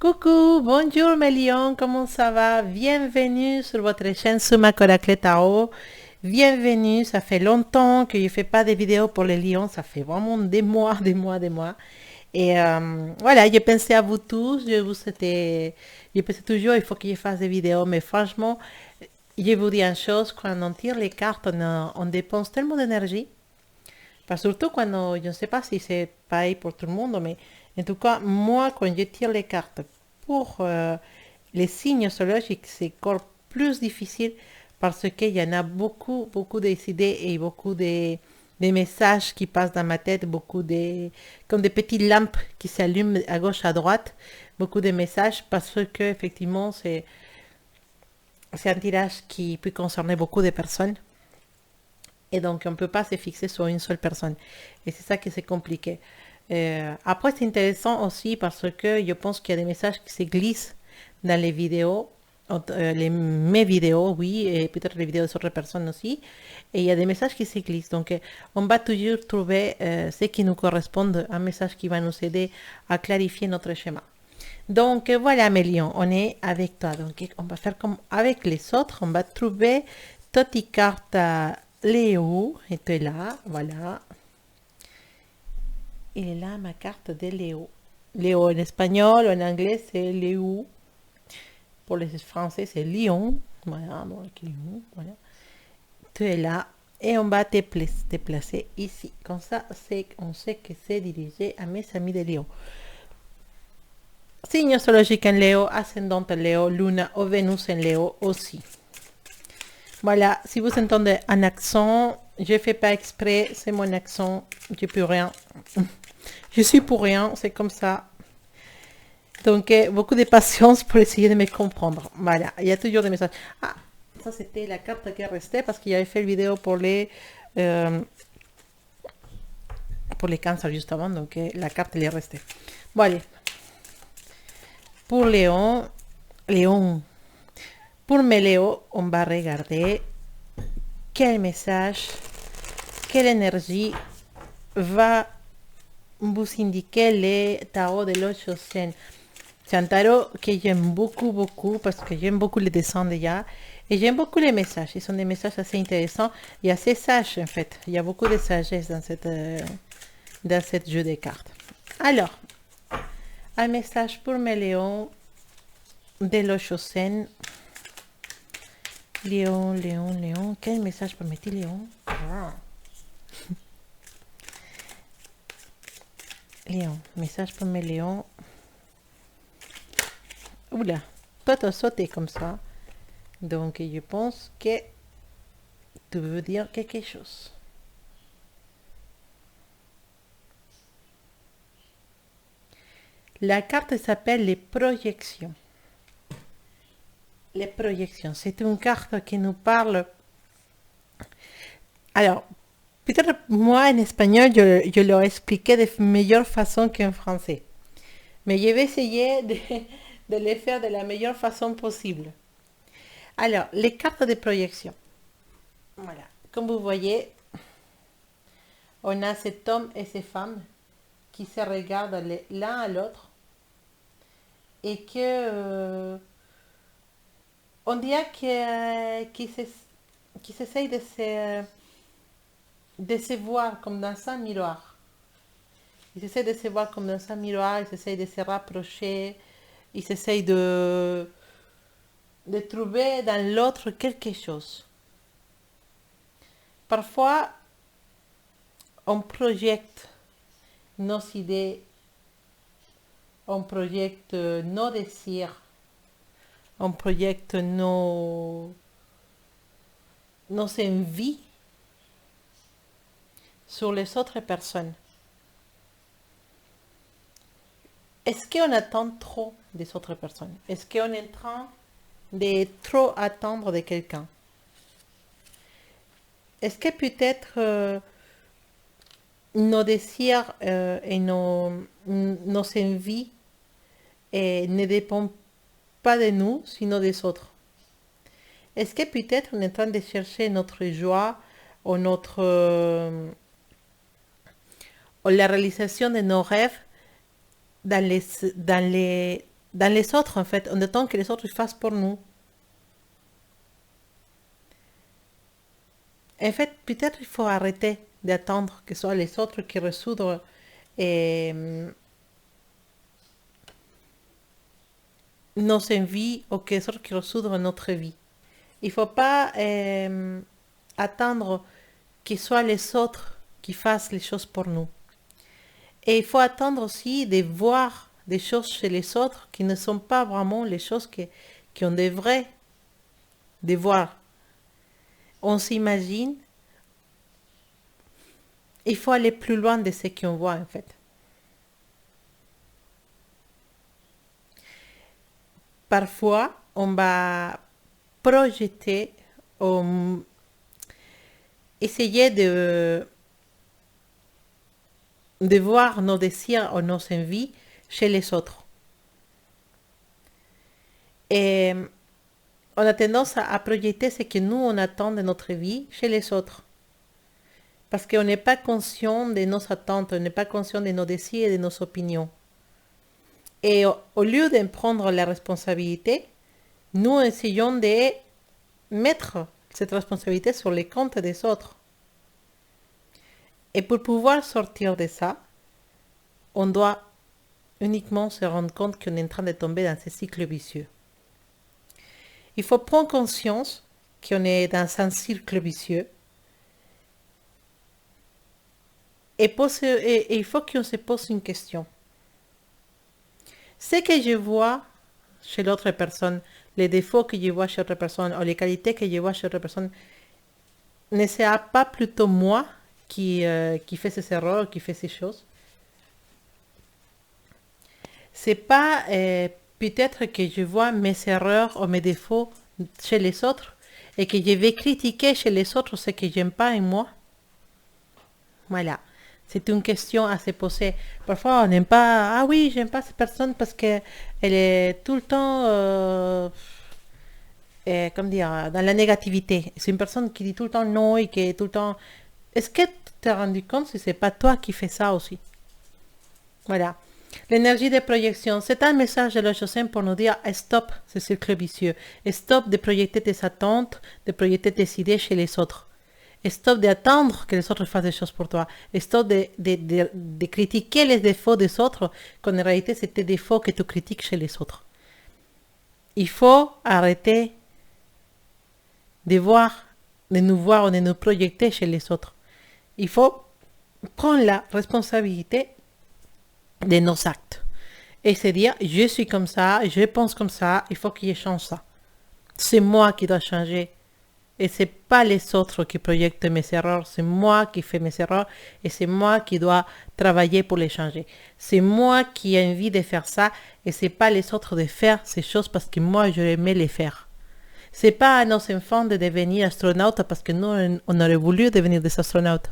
Coucou, bonjour mes lions, comment ça va? Bienvenue sur votre chaîne Suma Coracle Tao. Bienvenue, ça fait longtemps que je ne fais pas de vidéos pour les lions, ça fait vraiment des mois, des mois, des mois. Et voilà, j'ai pensé à vous tous, je pensais toujours il faut que je fasse des vidéos, mais franchement, je vous dis une chose, quand on tire les cartes, on dépense tellement d'énergie. Enfin, surtout quand, je ne sais pas si c'est pareil pour tout le monde, mais en tout cas, moi, quand je tire les cartes pour les signes astrologiques, c'est encore plus difficile parce qu'il y en a beaucoup, beaucoup d'idées et beaucoup de messages qui passent dans ma tête, comme des petites lampes qui s'allument à gauche, à droite, beaucoup de messages parce que, effectivement, c'est un tirage qui peut concerner beaucoup de personnes. Et donc, on ne peut pas se fixer sur une seule personne. Et c'est ça qui c'est compliqué. Après, c'est intéressant aussi parce que je pense qu'il y a des messages qui se glissent dans les vidéos, mes vidéos, oui, et peut-être les vidéos d'autres personnes aussi. Et il y a des messages qui se glissent. Donc, on va toujours trouver ce qui nous correspond, un message qui va nous aider à clarifier notre schéma. Donc, voilà, Mélion, on est avec toi. Donc, on va faire comme avec les autres. On va trouver toutes les cartes Léo. Et tu es là, voilà. Il est là ma carte de Léo. Léo en espagnol, en anglais c'est Léo. Pour les français c'est Lion. Voilà, donc Lion, voilà. Tu es là et on va te placer ici. Comme ça, on sait que c'est dirigé à mes amis de Léo. Signe astrologique en Léo, ascendant en Léo, Luna ou Vénus en Léo aussi. Voilà, si vous entendez un accent, je ne fais pas exprès, c'est mon accent, je peux rien. Je suis pour rien, c'est comme ça. Donc, beaucoup de patience pour essayer de me comprendre. Voilà, il y a toujours des messages. Ah, ça c'était la carte qui est restée parce qu'il y avait fait une vidéo pour les cancers juste avant, donc la carte elle est restée. Bon, allez. Pour Léon. Pour mes Léo, on va regarder quel message, quelle énergie va vous indiquer le tarot de l'autre scène. C'est un tarot que j'aime beaucoup, beaucoup, parce que j'aime beaucoup les dessins déjà. Et j'aime beaucoup les messages. Ils sont des messages assez intéressants et assez sages, en fait. Il y a beaucoup de sagesse dans cette jeu de cartes. Alors, un message pour mes Léons de l'Ochocène. Léon. Quel message pour mes petits Léons? Léon, message pour mes Léons. Oula, toi t'as sauté comme ça. Donc je pense que tu veux dire quelque chose. La carte s'appelle les projections. Les projections, c'est une carte qui nous parle. Alors, peut-être moi en espagnol, je l'ai expliqué de meilleure façon qu'en français. Mais je vais essayer de le faire de la meilleure façon possible. Alors, les cartes de projection. Voilà. Comme vous voyez, on a cet homme et ces femmes qui se regardent l'un à l'autre et que on dirait qu'ils essayent de se voir comme dans un miroir. Ils essaient de se voir comme dans un miroir, ils essayent de se rapprocher, ils essayent de trouver dans l'autre quelque chose. Parfois, on projette nos idées, on projette nos désirs, on projette nos envies sur les autres personnes. Est-ce qu'on attend trop des autres personnes? Est-ce qu'on est en train de trop attendre de quelqu'un? Est-ce que peut-être nos désirs et nos envies ne dépendent pas de nous, sinon des autres? Est-ce que peut-être on est en train de chercher notre joie ou la réalisation de nos rêves dans les dans les autres, en fait. On attend que les autres fassent pour nous. En fait, peut-être il faut arrêter d'attendre que ce soit les autres qui résoudent nos envies ou que les autres qui résoudent notre vie. Il ne faut pas attendre que ce soit les autres qui fassent les choses pour nous. Et il faut attendre aussi de voir des choses chez les autres qui ne sont pas vraiment les choses qu'on devrait de voir. On s'imagine, il faut aller plus loin de ce qu'on voit en fait. Parfois, on va projeter, essayer de voir nos désirs ou nos envies chez les autres. Et on a tendance à projeter ce que nous, on attend de notre vie chez les autres. Parce qu'on n'est pas conscient de nos attentes, on n'est pas conscient de nos désirs et de nos opinions. Et au lieu de prendre la responsabilité, nous essayons de mettre cette responsabilité sur les comptes des autres. Et pour pouvoir sortir de ça, on doit uniquement se rendre compte qu'on est en train de tomber dans ce cycle vicieux. Il faut prendre conscience qu'on est dans un cycle vicieux. Et il faut qu'on se pose une question. Ce que je vois chez l'autre personne, les défauts que je vois chez l'autre personne, ou les qualités que je vois chez l'autre personne, ne sera pas plutôt moi qui fait ces erreurs, qui fait ces choses. C'est pas peut-être que je vois mes erreurs ou mes défauts chez les autres et que je vais critiquer chez les autres ce que j'aime pas en moi. Voilà. C'est une question à se poser. Parfois, on n'aime pas... Ah oui, j'aime pas cette personne parce qu'elle est tout le temps... comment dire, dans la négativité. C'est une personne qui dit tout le temps non et qui est tout le temps... Est-ce que tu t'es rendu compte si c'est pas toi qui fais ça aussi? Voilà. L'énergie de projection, c'est un message de la Josem pour nous dire stop ce cercle vicieux. Stop de projeter tes attentes, de projeter tes idées chez les autres. Stop d'attendre que les autres fassent des choses pour toi. Stop de critiquer les défauts des autres quand en réalité c'est tes défauts que tu critiques chez les autres. Il faut arrêter de nous voir ou de nous projeter chez les autres. Il faut prendre la responsabilité de nos actes et se dire je suis comme ça, je pense comme ça, il faut que je change ça. C'est moi qui dois changer et c'est pas les autres qui projettent mes erreurs, c'est moi qui fais mes erreurs et c'est moi qui dois travailler pour les changer. C'est moi qui ai envie de faire ça et c'est pas les autres de faire ces choses parce que moi j'aurais aimé les faire. C'est pas à nos enfants de devenir astronautes parce que nous on aurait voulu devenir des astronautes.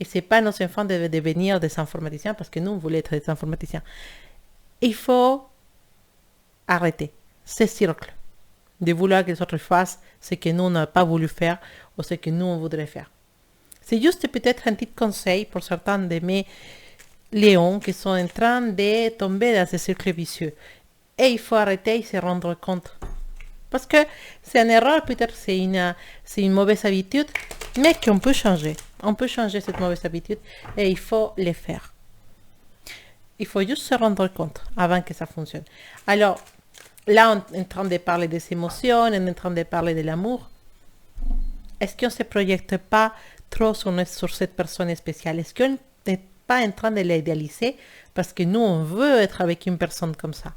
Et c'est pas à nos enfants de devenir des informaticiens parce que nous on voulait être des informaticiens. Il faut arrêter ce cercle de vouloir que les autres fassent ce que nous on n'a pas voulu faire ou ce que nous on voudrait faire. C'est juste peut-être un petit conseil pour certains de mes lions qui sont en train de tomber dans ce cercle vicieux. Et il faut arrêter et se rendre compte. Parce que c'est une erreur, peut-être c'est une mauvaise habitude, mais qu'on peut changer. On peut changer cette mauvaise habitude et il faut le faire. Il faut juste se rendre compte avant que ça fonctionne. Alors, là, on est en train de parler des émotions, on est en train de parler de l'amour. Est-ce qu'on ne se projette pas trop sur cette personne spéciale? Est-ce qu'on n'est pas en train de l'idéaliser parce que nous, on veut être avec une personne comme ça?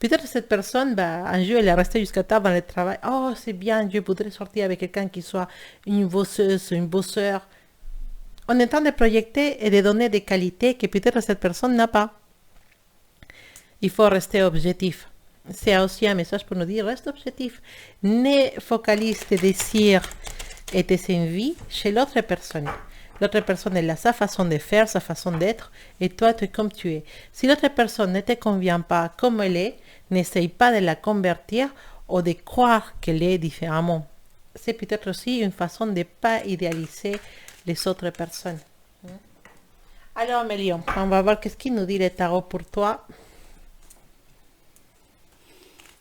Peut-être que cette personne, un jour, elle est restée jusqu'à tard dans le travail. Oh, c'est bien, je voudrais sortir avec quelqu'un qui soit une bosseuse, une bosseur. On est en train de projeter et de donner des qualités que peut-être cette personne n'a pas. Il faut rester objectif. C'est aussi un message pour nous dire, reste objectif. Ne focalise tes désirs et tes envies chez l'autre personne. L'autre personne, elle a sa façon de faire, sa façon d'être, et toi, tu es comme tu es. Si l'autre personne ne te convient pas comme elle est, n'essaye pas de la convertir ou de croire qu'elle est différemment. C'est peut-être aussi une façon de ne pas idéaliser les autres personnes. Alors, Mélion, on va voir qu'est-ce qu'il nous dit le tarot pour toi.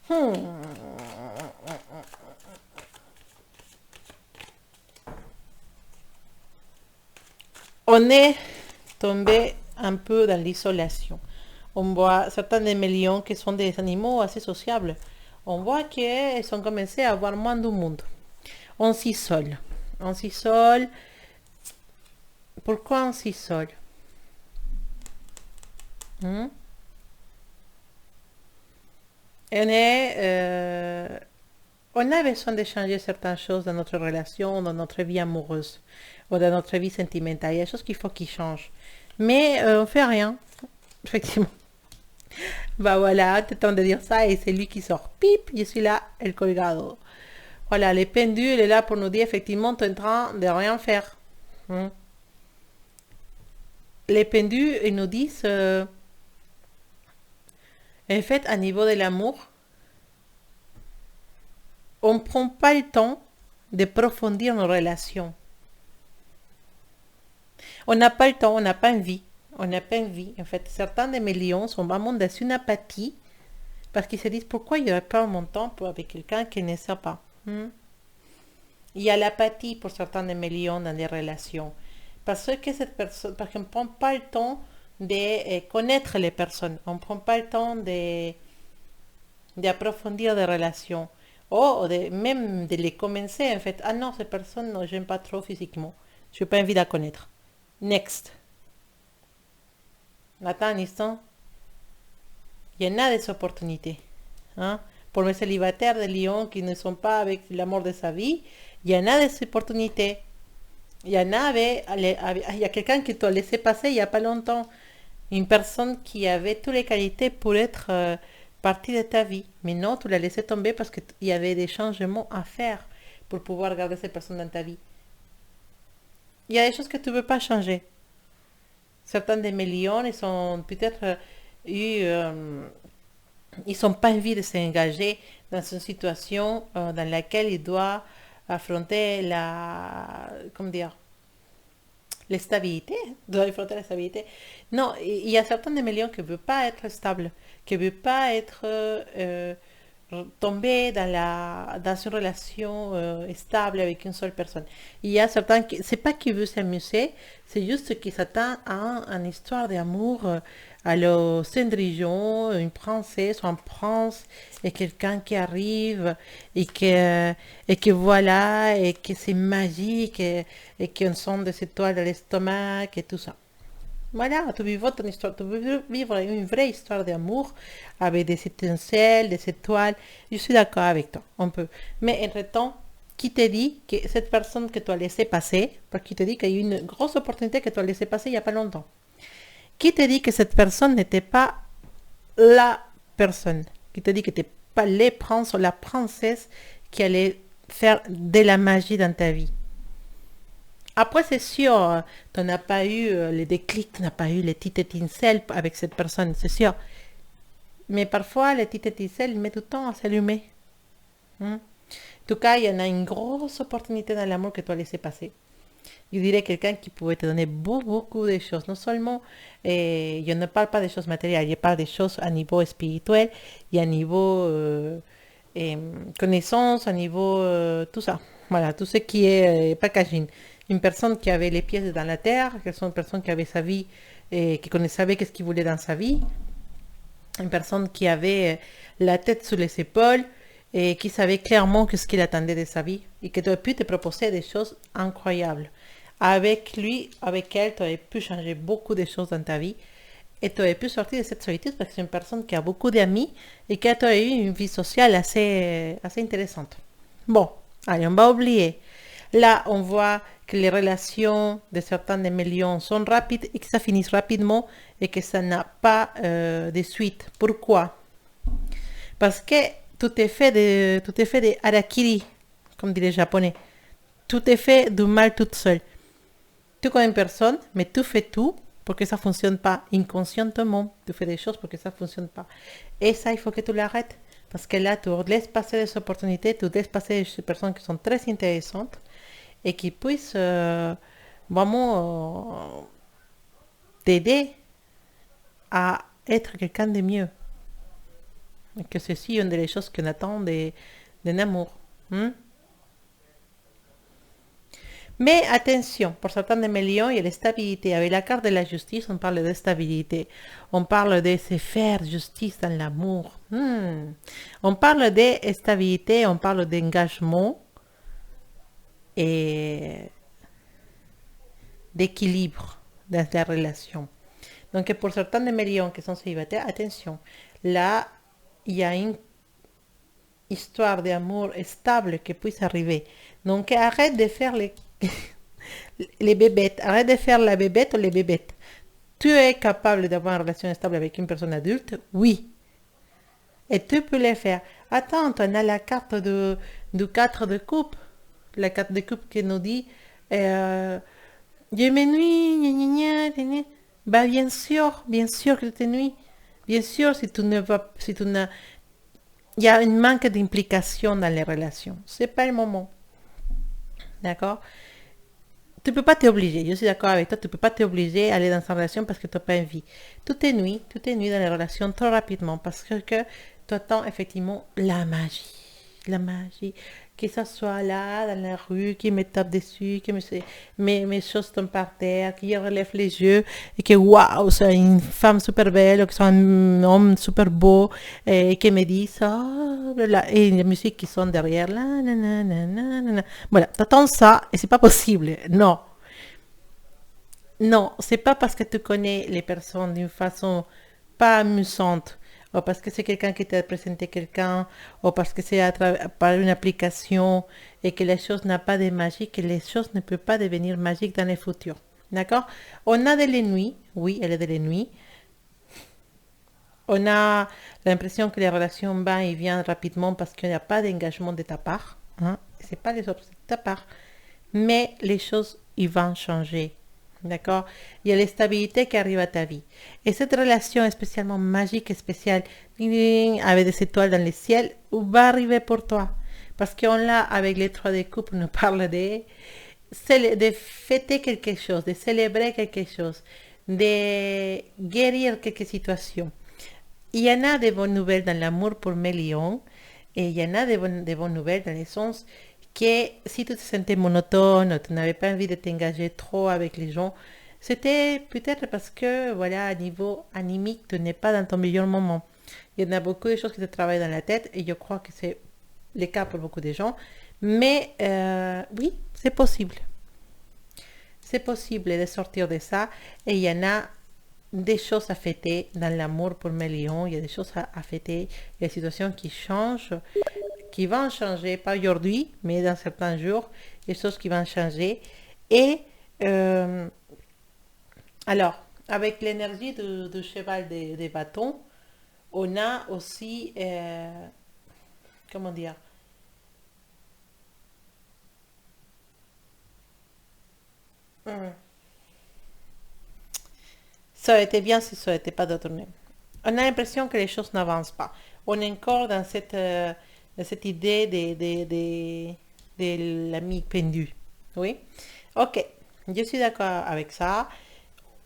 Hmm. On est tombé un peu dans l'isolation. On voit certains des millions qui sont des animaux assez sociables. On voit qu'ils ont commencé à avoir moins de monde. On s'isole. On s'isole. Pourquoi on s'isole? Hmm? On est, on a besoin de changer certaines choses dans notre relation, dans notre vie amoureuse ou dans notre vie sentimentale. Il y a des choses qu'il faut qu'ils changent. Mais on fait rien, effectivement. Bah voilà, t'es temps de dire ça et c'est lui qui sort. Pip, je suis là, el colgado. Voilà, le pendule est là pour nous dire effectivement, tu es en train de rien faire. Hmm. Les pendules, ils nous disent, en fait, à niveau de l'amour, on ne prend pas le temps de profondir nos relations. On n'a pas le temps, on n'a pas envie. On n'a pas envie. En fait, certains de mes lions sont vraiment dans une apathie parce qu'ils se disent pourquoi il n'y aurait pas mon temps pour avec quelqu'un qui ne sait pas. Hmm. Il y a l'apathie pour certains de mes lions dans des relations. Parce que cette personne, parce qu'on ne prend pas le temps de connaître les personnes. On ne prend pas le temps d'approfondir des relations. Ou de, même de les commencer en fait. Ah non, cette personne, non, j'aime pas trop physiquement. Je n'ai pas envie de la connaître. Next. Attends un instant. Il y en a des opportunités. Hein? Pour les célibataires de Lyon qui ne sont pas avec l'amour de sa vie, il y en a des opportunités. Il y en a, il y a quelqu'un qui t'a laissé passer il n'y a pas longtemps. Une personne qui avait toutes les qualités pour être partie de ta vie. Mais non, tu l'as laissé tomber parce qu'il y avait des changements à faire pour pouvoir garder cette personne dans ta vie. Il y a des choses que tu ne peux pas changer. Certains de mes lions, ils ont peut-être eu ils n'ont pas envie de s'engager dans une situation dans laquelle ils doivent affronter comment dire, la stabilité, doivent affronter la stabilité. Non, il y a certains de mes lions qui ne veulent pas être stables, qui ne veulent pas être tomber dans une relation stable avec une seule personne. Il y a certains qui, c'est pas qu'ils veulent s'amuser, c'est juste qu'ils s'attendent à une histoire d'amour à la Cendrillon, une princesse ou un prince, et quelqu'un qui arrive, et que voilà, et que c'est magique, et qu'on sent des étoiles dans l'estomac, et tout ça. Voilà, tu vis ton histoire, tu veux vivre une vraie histoire d'amour avec des étincelles, des étoiles. Je suis d'accord avec toi, on peut. Mais entre-temps, qui te dit que cette personne que tu as laissé passer, parce qu'il te dit qu'il y a eu une grosse opportunité que tu as laissé passer il n'y a pas longtemps, qui te dit que cette personne n'était pas la personne, qui te dit que tu n'étais pas les princes ou la princesse qui allait faire de la magie dans ta vie. Après, c'est sûr, tu n'as pas eu les déclics, tu n'as pas eu les petites étincelles avec cette personne, c'est sûr. Mais parfois, les petites étincelles mettent du temps à s'allumer. Hmm. En tout cas, il y en a une grosse opportunité dans l'amour que tu as laissé passer. Je dirais quelqu'un qui pouvait te donner beaucoup de choses. Non seulement, je ne parle pas des choses matérielles, je parle des choses à niveau spirituel et à niveau connaissance, à niveau tout ça. Voilà, tout ce qui est packaging. Une personne qui avait les pieds dans la terre, une personne qui avait sa vie et qui savait qu'est-ce qu'il voulait dans sa vie, une personne qui avait la tête sur les épaules et qui savait clairement ce qu'il attendait de sa vie et qui aurait pu te proposer des choses incroyables. Avec lui, avec elle, tu aurais pu changer beaucoup de choses dans ta vie et tu aurais pu sortir de cette solitude parce que c'est une personne qui a beaucoup d'amis et qui a eu une vie sociale assez intéressante. Bon, allez, on va oublier. Là, on voit que les relations de certains de mes lions sont rapides et que ça finit rapidement et que ça n'a pas de suite. Pourquoi? Parce que tout est fait de harakiri, comme dit les japonais. Tout est fait du mal toute seule. Tu connais une personne, mais tu fais tout pour que ça ne fonctionne pas. Inconscientement, tu fais des choses pour que ça ne fonctionne pas. Et ça, il faut que tu l'arrêtes. Parce que là, tu laisses passer des opportunités, tu laisses passer des personnes qui sont très intéressantes et qui puissent vraiment t'aider à être quelqu'un de mieux. Et que ceci est une des choses qu'on attend d'un amour. Hmm? Mais attention, pour certains de mes lions, il y a la stabilité. Avec la carte de la justice, on parle de stabilité. On parle de se faire justice dans l'amour. On parle de stabilité, on parle d'engagement et d'équilibre dans la relation. Donc pour certains de mes lions qui sont célibataires, attention, là, il y a une histoire d'amour stable qui puisse arriver. Donc arrête de faire les bébêtes, arrête de faire la bébête ou les bébêtes. Tu es capable d'avoir une relation stable avec une personne adulte? Oui. Et tu peux le faire. Attends, on a la carte du 4 de coupe. La carte de coupe qui nous dit je m'ennuie, gna, gna, gna. Bah bien sûr que tu t'ennuies. Bien sûr, si tu ne vas, si tu n'as, il y a un manque d'implication dans les relations. C'est pas le moment. D'accord? Tu peux pas t'obliger. Je suis d'accord avec toi. Tu peux pas t'obliger à aller dans une relation parce que tu n'as pas envie. Tu t'ennuies dans les relations trop rapidement parce que tu attends effectivement la magie. La magie. Que ça soit là, dans la rue, qui me tape dessus, que mes choses tombent par terre, qui relève les yeux et que waouh, c'est une femme super belle, ou que c'est un homme super beau et qui me dit ça. Et la musique qui sonne derrière. Là, voilà, t'attends ça et c'est pas possible. Non. Non, c'est pas parce que tu connais les personnes d'une façon pas amusante, ou parce que c'est quelqu'un qui t'a présenté quelqu'un, ou parce que c'est par une application et que les choses n'ont pas de magie, que les choses ne peuvent pas devenir magiques dans le futur. D'accord? On a de l'ennui, oui, elle est de l'ennui. On a l'impression que les relations vont et viennent rapidement parce qu'il n'y a pas d'engagement de ta part. Hein? C'est pas les autres, c'est de ta part. Mais les choses, ils vont changer. D'accord? Il y a la stabilité qui arrive à ta vie. Et cette relation est spécialement magique et spéciale, avec des étoiles dans le ciel, va arriver pour toi. Parce qu'on l'a, avec les trois de coupe, on nous parle de fêter quelque chose, de célébrer quelque chose, de guérir quelques situations. Il y en a de bonnes nouvelles dans l'amour pour mes lions, et il y en a de bonnes nouvelles dans le sens que si tu te sentais monotone, tu n'avais pas envie de t'engager trop avec les gens, c'était peut-être parce que, voilà, à niveau animique, tu n'es pas dans ton meilleur moment. Il y en a beaucoup de choses qui te travaillent dans la tête, et je crois que c'est le cas pour beaucoup de gens. Mais oui, c'est possible. C'est possible de sortir de ça, et il y en a des choses à fêter dans l'amour pour mes lions, il y a des choses à fêter, il y a des situations qui changent, qui vont changer, pas aujourd'hui, mais dans certains jours, il y a des choses qui vont changer. Et euh, alors, avec l'énergie du cheval des bâtons, on a aussi, comment dire, hum, ça aurait été bien si ça n'était pas détourné. On a l'impression que les choses n'avancent pas. On est encore dans cette idée de l'ami pendu. Oui? Ok, je suis d'accord avec ça.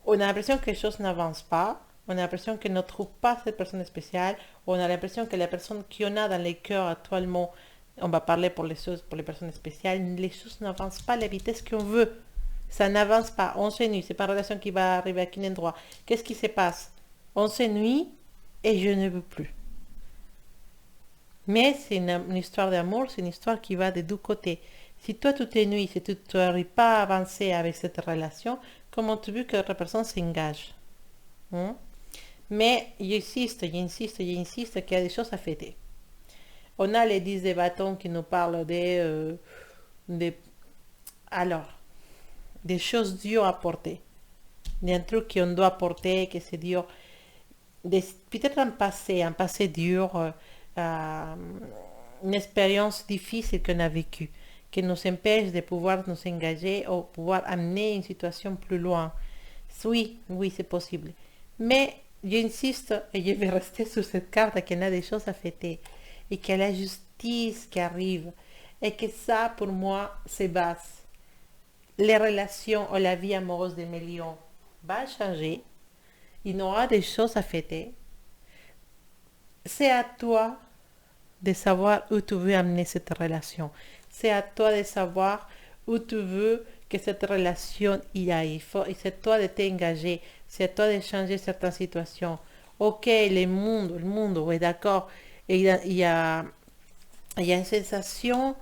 On a l'impression que les choses n'avancent pas. On a l'impression qu'on ne trouve pas cette personne spéciale. On a l'impression que la personne qu'on a dans les cœurs actuellement, on va parler pour les choses, pour les personnes spéciales, les choses n'avancent pas à la vitesse qu'on veut. Ça n'avance pas. On s'ennuie. C'est pas une relation qui va arriver à quel endroit. Qu'est-ce qui se passe? On s'ennuie et je ne veux plus. Mais c'est une histoire d'amour, c'est une histoire qui va des deux côtés. Si toi tu t'ennuies, si tu n'arrives pas à avancer avec cette relation, comment tu veux que l'autre personne s'engage? Hein? Mais j'insiste qu'il y a des choses à fêter. On a les 10 de bâtons qui nous parlent de alors, des choses dures à porter. D'un truc qu'on doit porter, que c'est dur. Peut-être un passé dur, euh, une expérience difficile qu'on a vécue, qui nous empêche de pouvoir nous engager ou pouvoir amener une situation plus loin. Oui, oui, c'est possible. Mais j'insiste et je vais rester sur cette carte qu'il y a des choses à fêter et qu'il y a la justice qui arrive et que ça, pour moi, c'est base. Les relations ou la vie amoureuse de mes lions va changer. Il y aura des choses à fêter. c'est à toi de savoir où tu veux amener cette relation. C'est à toi de savoir où tu veux que cette relation y aille. C'est à toi de t'engager. C'est à toi de changer certaines situations. Ok, le monde, oui, d'accord. Et il y a une sensation,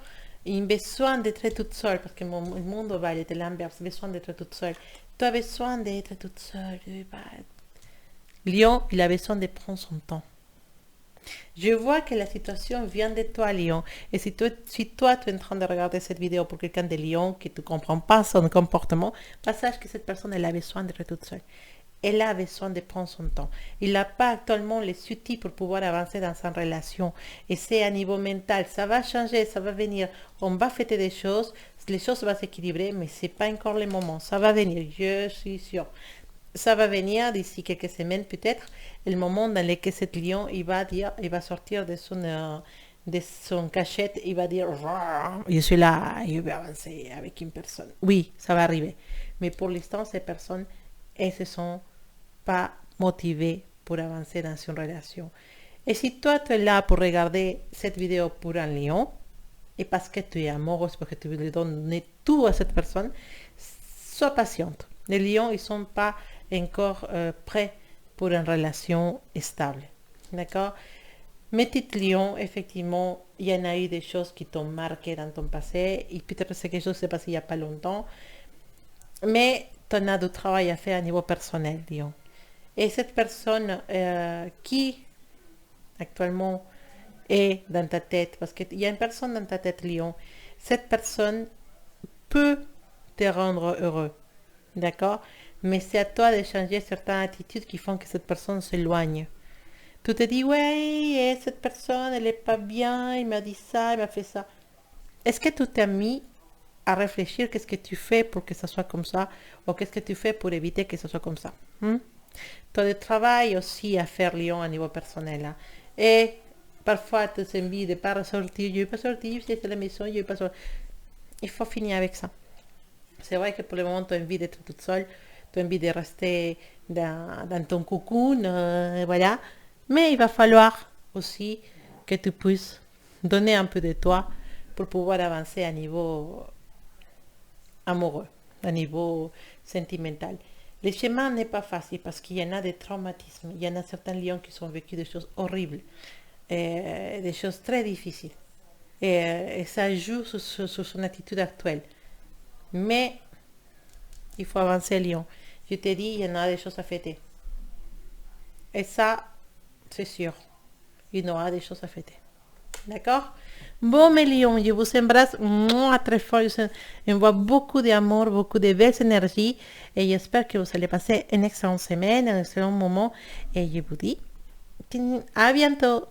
un besoin d'être toute seule, parce que le monde va être l'inverse, besoin d'être toute seule. Tu as besoin d'être toute seule. Lion, il a besoin de prendre son temps. Je vois que la situation vient de toi, Lion. Et si toi, tu es en train de regarder cette vidéo pour quelqu'un de Lion, que tu ne comprends pas son comportement, sache que cette personne, elle a besoin d'être toute seule. Elle a besoin de prendre son temps. Il n'a pas actuellement les outils pour pouvoir avancer dans sa relation. Et c'est à niveau mental. Ça va changer, ça va venir. On va fêter des choses. Les choses vont s'équilibrer, mais ce n'est pas encore le moment. Ça va venir, je suis sûre. Ça va venir d'ici quelques semaines peut-être, le moment dans lequel cet lion, il va sortir de son cachette, il va dire, je suis là, je vais avancer avec une personne. Oui, ça va arriver. Mais pour l'instant, ces personnes, elles ne se sont pas motivées pour avancer dans une relation. Et si toi, tu es là pour regarder cette vidéo pour un lion, et parce que tu es amoureuse, parce que tu veux lui donner tout à cette personne, sois patiente. Les lions, ils ne sont pas encore prêts pour une relation stable. D'accord? Mes petits lions, effectivement, il y en a eu des choses qui t'ont marqué dans ton passé, et peut-être c'est quelque chose qui s'est passé il n'y a pas longtemps, mais tu en as du travail à faire à niveau personnel, lion. Et cette personne qui actuellement est dans ta tête, parce qu'il y a une personne dans ta tête, lion, cette personne peut te rendre heureux. D'accord? Mais c'est à toi de changer certaines attitudes qui font que cette personne s'éloigne. Tu te dis, ouais, cette personne, elle n'est pas bien, il m'a dit ça, il m'a fait ça. Est-ce que tu t'es mis à réfléchir qu'est-ce que tu fais pour que ça soit comme ça, ou qu'est-ce que tu fais pour éviter que ça soit comme ça? Tu as du travail aussi à faire, Lion, à niveau personnel. Hein. Et parfois, tu as envie de ne pas ressortir, je ne vais pas sortir, c'est à la maison, je ne vais pas sortir. Il faut finir avec ça. C'est vrai que pour le moment, tu as envie d'être toute seule, tu as envie de rester dans ton cocoon, voilà. Mais il va falloir aussi que tu puisses donner un peu de toi pour pouvoir avancer à niveau amoureux, à niveau sentimental. Le chemin n'est pas facile parce qu'il y en a des traumatismes, il y en a certains lions qui ont vécu des choses horribles, des choses très difficiles. Et ça joue sur son attitude actuelle. Mais il faut avancer, lion. Je te dis, il y en a des choses à fêter. Et ça, c'est sûr. Il y aura des choses à fêter. D'accord? Bon, mes lions, je vous embrasse très fort. Je vous envoie beaucoup d'amour, beaucoup de belles énergies. Et j'espère que vous allez passer une excellente semaine, un excellent moment. Et je vous dis à bientôt.